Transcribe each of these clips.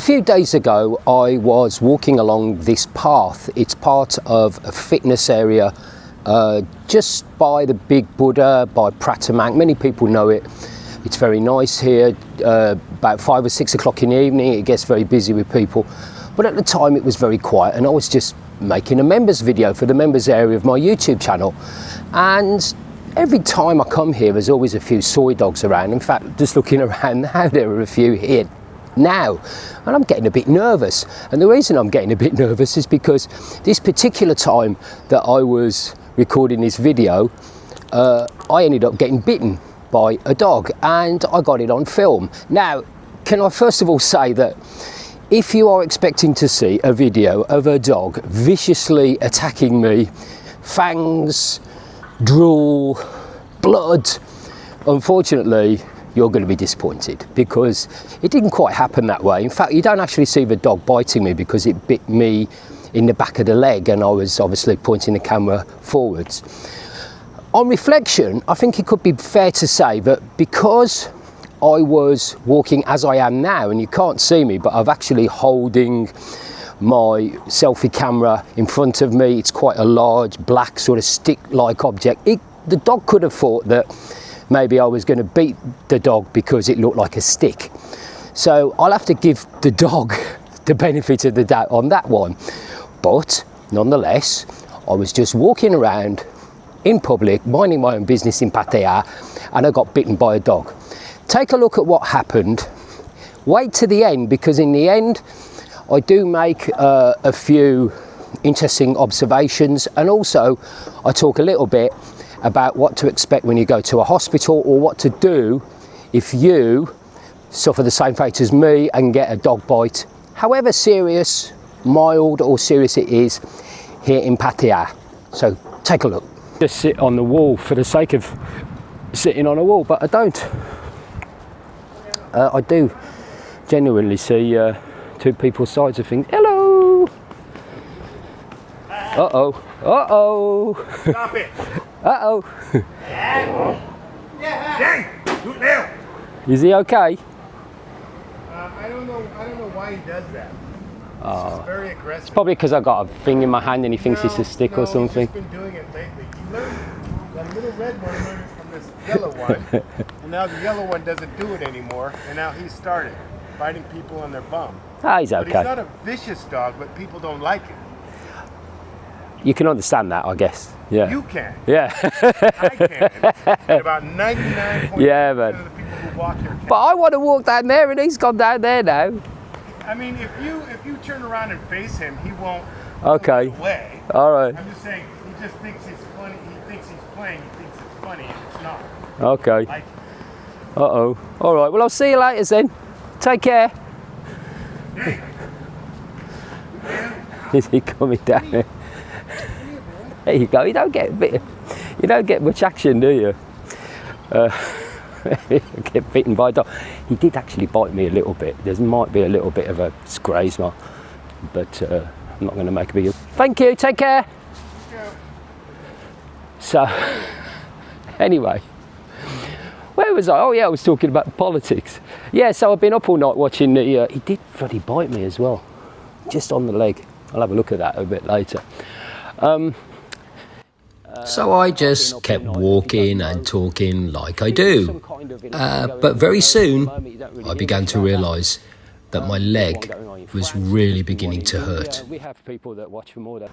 few days ago I was walking along this path. It's part of a fitness area just by the Big Buddha, by Pattaya. Many people know it. It's very nice here. About 5 or 6 o'clock in the evening it gets very busy with people, but at the time it was very quiet, and I was just making a members video for the members area of my YouTube channel. And every time I come here there's always a few soy dogs around. In fact, just looking around now, there are a few here now, and I'm getting a bit nervous. And the reason I'm getting a bit nervous is because this particular time that I was recording this video, I ended up getting bitten by a dog, and I got it on film. Now, can I first of all say that if you are expecting to see a video of a dog viciously attacking me, fangs, drool, blood, unfortunately you're going to be disappointed, because it didn't quite happen that way. In fact, you don't actually see the dog biting me because it bit me in the back of the leg, and I was obviously pointing the camera forwards. On reflection, I think it could be fair to say that because I was walking as I am now, and you can't see me, but I'm actually holding my selfie camera in front of me. It's quite a large black sort of stick-like object. The dog could have thought that maybe I was going to beat the dog because it looked like a stick. So I'll have to give the dog the benefit of the doubt on that one. But nonetheless, I was just walking around in public, minding my own business in Pattaya, and I got bitten by a dog. Take a look at what happened. Wait to the end, because in the end I do make a few interesting observations, and also I talk a little bit about what to expect when you go to a hospital, or what to do if you suffer the same fate as me and get a dog bite, however serious, mild or serious it is, here in Pattaya. So take a look. Just sit on the wall for the sake of sitting on a wall, but I don't. I do genuinely see two people's sides of things. Hello! Uh-oh. Uh-oh. Stop it. Uh-oh. Yeah. Is he okay? I don't know why he does that. It's very aggressive. Probably because I got a thing in my hand and he thinks it's a stick or something. He's just been doing it lately. He learned, that little red one learned from this yellow one, and now the yellow one doesn't do it anymore, and now he started biting people on their bum. Ah, he's okay. But he's not a vicious dog, but people don't like it. You can understand that, I guess. Yeah. You can. Yeah. I can. And about 99.9% yeah, man. of the people who walk here can. But I want to walk down there, and he's gone down there now. I mean, if you turn around and face him, he won't Okay. move away. All right. I'm just saying, he just thinks it's funny. He thinks he's playing. He thinks it's funny, and it's not. Okay. Like, Uh-oh. All right. Well, I'll see you later then. Take care. hey. Is he coming down there? There you go. You don't get much action, do you? Get bitten by a dog. He did actually bite me a little bit. There might be a little bit of a graze mark, but I'm not going to make a big deal. Thank you. Take care. So, anyway, where was I? Oh yeah, I was talking about politics. Yeah, so I've been up all night watching the. He did bloody bite me as well, just on the leg. I'll have a look at that a bit later. So I just kept walking and talking like I do. But very soon, I began to realise that my leg was really beginning to hurt. We have people that watch for more than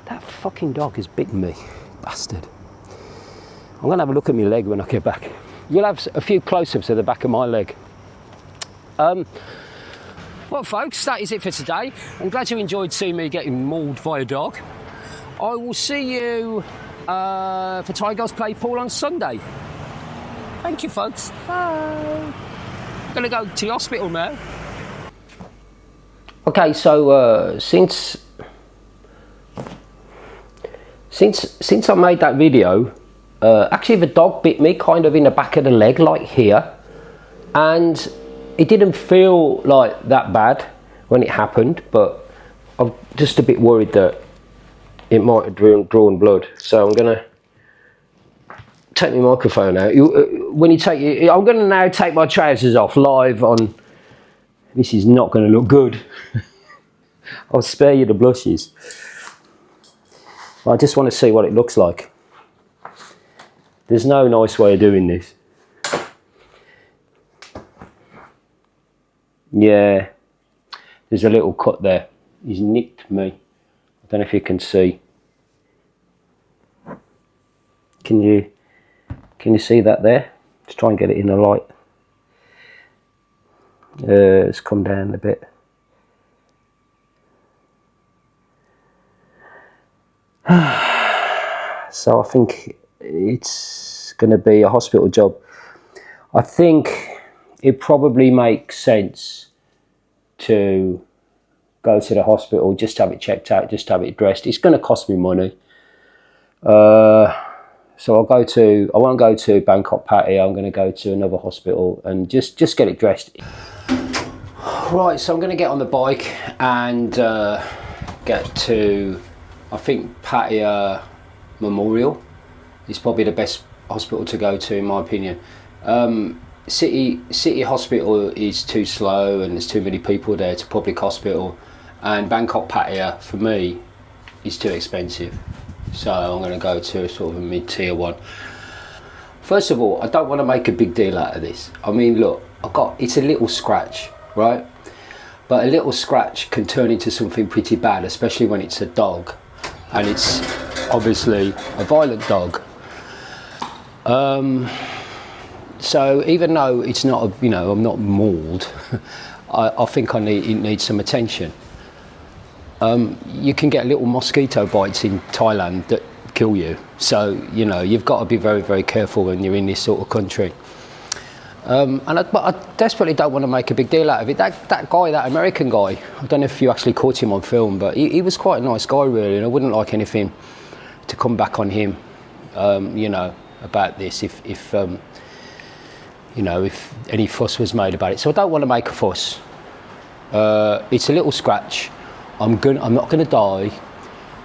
that fucking dog has bitten me, bastard. I'm gonna have a look at my leg when I get back. You'll have a few close-ups of the back of my leg. Well, folks, that is it for today. I'm glad you enjoyed seeing me getting mauled by a dog. I will see you for Tigers Play Pool on Sunday. Thank you, folks. Bye. I'm gonna go to the hospital now. Okay, so since I made that video, actually the dog bit me kind of in the back of the leg, like here, and it didn't feel like that bad when it happened, but I'm just a bit worried that it might have drawn blood. So I'm gonna take my microphone out. I'm gonna now take my trousers off live on This is not going to look good. I'll spare you the blushes. I just want to see what it looks like. There's no nice way of doing this. Yeah, there's a little cut there. He's nicked me. I don't know if you can see. Can you see that there? Let's try and get it in the light. It's come down a bit. So I think it's going to be a hospital job. I think it probably makes sense to go to the hospital, just have it checked out, just have it dressed. It's going to cost me money. So I won't go to Bangkok Pattaya. I'm going to go to another hospital and just get it dressed. Right, so I'm going to get on the bike and get to, I think, Pattaya Memorial is probably the best hospital to go to in my opinion. City hospital is too slow and there's too many people there to public hospital, and Bangkok Pattaya for me is too expensive, so I'm going to go to sort of a mid-tier one. First of all, I don't want to make a big deal out of this. I mean, look, it's a little scratch, right? But a little scratch can turn into something pretty bad, especially when it's a dog, and it's obviously a violent dog. So even though it's not, I'm not mauled, I think it needs some attention. You can get little mosquito bites in Thailand that kill you. So, you've got to be very, very careful when you're in this sort of country. But I desperately don't want to make a big deal out of it. That guy, that American guy, I don't know if you actually caught him on film, but he was quite a nice guy really, and I wouldn't like anything to come back on him, about this if any fuss was made about it. So I don't want to make a fuss. It's a little scratch. I'm not going to die,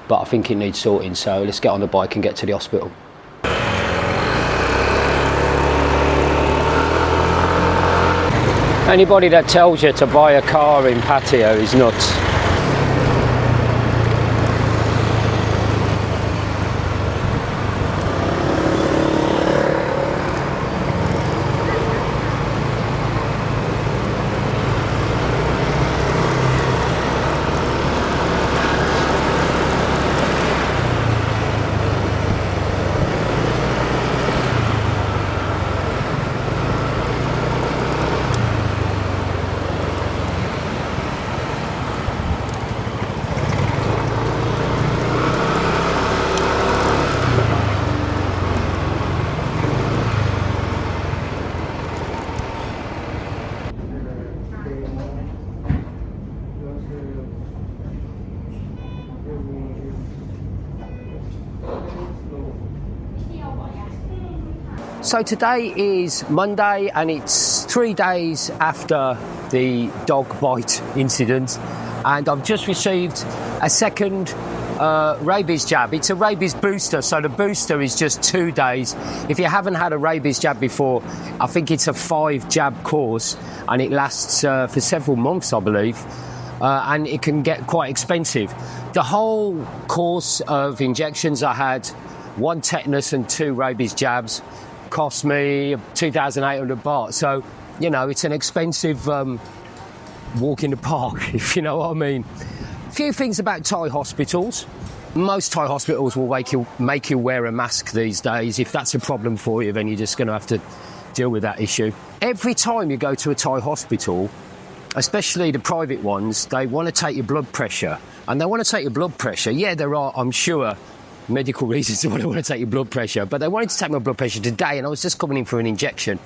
but I think it needs sorting. So let's get on the bike and get to the hospital. Anybody that tells you to buy a car in Pattaya is nuts. So today is Monday and it's 3 days after the dog bite incident, and I've just received a second rabies jab. It's a rabies booster, so the booster is just 2 days. If you haven't had a rabies jab before, I think it's a 5 jab course and it lasts for several months, I believe, and it can get quite expensive. The whole course of injections I had, 1 tetanus and 2 rabies jabs, cost me 2,800 baht. So, it's an expensive walk in the park, if you know what I mean. A few things about Thai hospitals. Most Thai hospitals will make you wear a mask these days. If that's a problem for you, then you're just going to have to deal with that issue. Every time you go to a Thai hospital, especially the private ones, they want to take your blood pressure. And they want to take your blood pressure. Yeah, there are, I'm sure, medical reasons why they want to take your blood pressure, but they wanted to take my blood pressure today, and I was just coming in for an injection,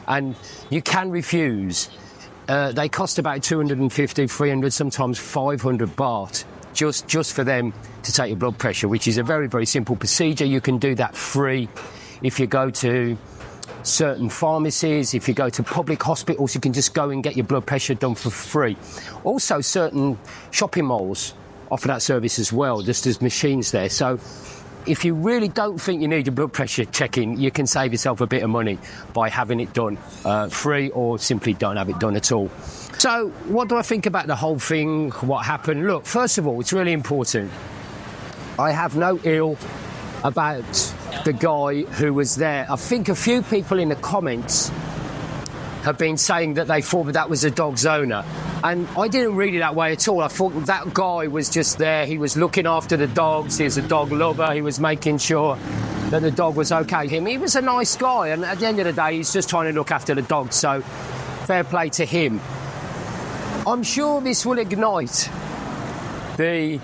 and you can refuse. They cost about 250, 300, sometimes 500 baht just for them to take your blood pressure, which is a very, very simple procedure. You can do that free if you go to certain pharmacies. If you go to public hospitals, you can just go and get your blood pressure done for free. Also, certain shopping malls offer that service as well, just as machines there. So if you really don't think you need a blood pressure checking, you can save yourself a bit of money by having it done free, or simply don't have it done at all. So what do I think about the whole thing? What happened? Look, first of all, it's really important. I have no ill about the guy who was there. I think a few people in the comments have been saying that they thought that was the dog's owner. And I didn't read it that way at all. I thought that guy was just there. He was looking after the dogs. He was a dog lover. He was making sure that the dog was okay. He was a nice guy. And at the end of the day, he's just trying to look after the dog. So fair play to him. I'm sure this will ignite the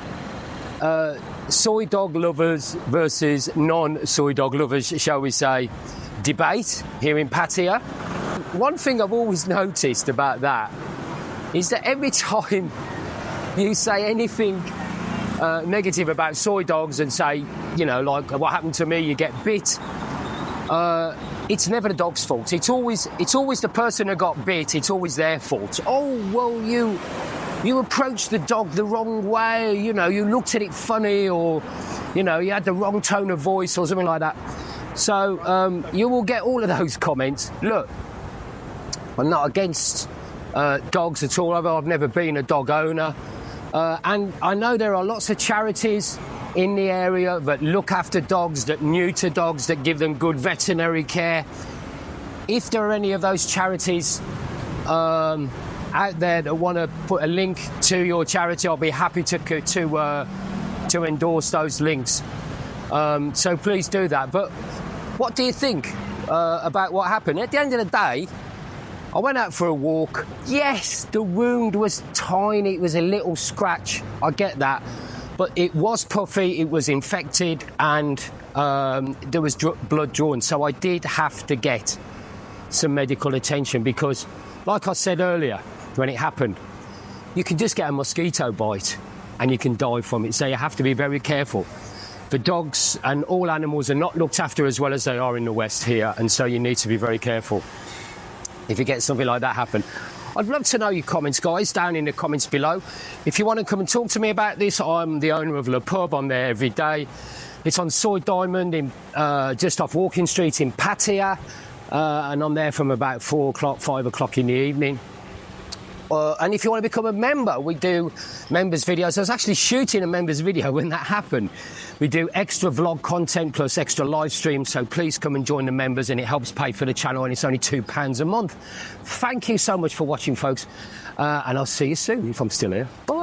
soy dog lovers versus non-soy dog lovers, shall we say, debate here in Pattaya. One thing I've always noticed about that is that every time you say anything negative about soy dogs and say, you know, like what happened to me, you get bit, it's never the dog's fault. It's always the person who got bit. It's always their fault. Oh, well, you approached the dog the wrong way. You know, you looked at it funny, or, you know, you had the wrong tone of voice or something like that. So you will get all of those comments. Look, I'm not against dogs at all. I've never been a dog owner. And I know there are lots of charities in the area that look after dogs, that neuter dogs, that give them good veterinary care. If there are any of those charities out there that want to put a link to your charity, I'll be happy to endorse those links. So please do that. But what do you think about what happened? At the end of the day, I went out for a walk. Yes, the wound was tiny. It was a little scratch. I get that. But it was puffy, it was infected, and there was blood drawn. So I did have to get some medical attention because, like I said earlier, when it happened, you can just get a mosquito bite and you can die from it. So you have to be very careful. The dogs and all animals are not looked after as well as they are in the West here, and so you need to be very careful if you get something like that happen. I'd love to know your comments, guys, down in the comments below. If you want to come and talk to me about this, I'm the owner of Le Pub. I'm there every day. It's on Soy Diamond, in just off Walking Street in Pattaya, and I'm there from about 4 o'clock, 5 o'clock in the evening. And if you want to become a member, we do members videos. I was actually shooting a members video when that happened. We do extra vlog content plus extra live streams, so please come and join the members, and it helps pay for the channel, and it's only £2 a month. Thank you so much for watching, folks, and I'll see you soon if I'm still here. Bye.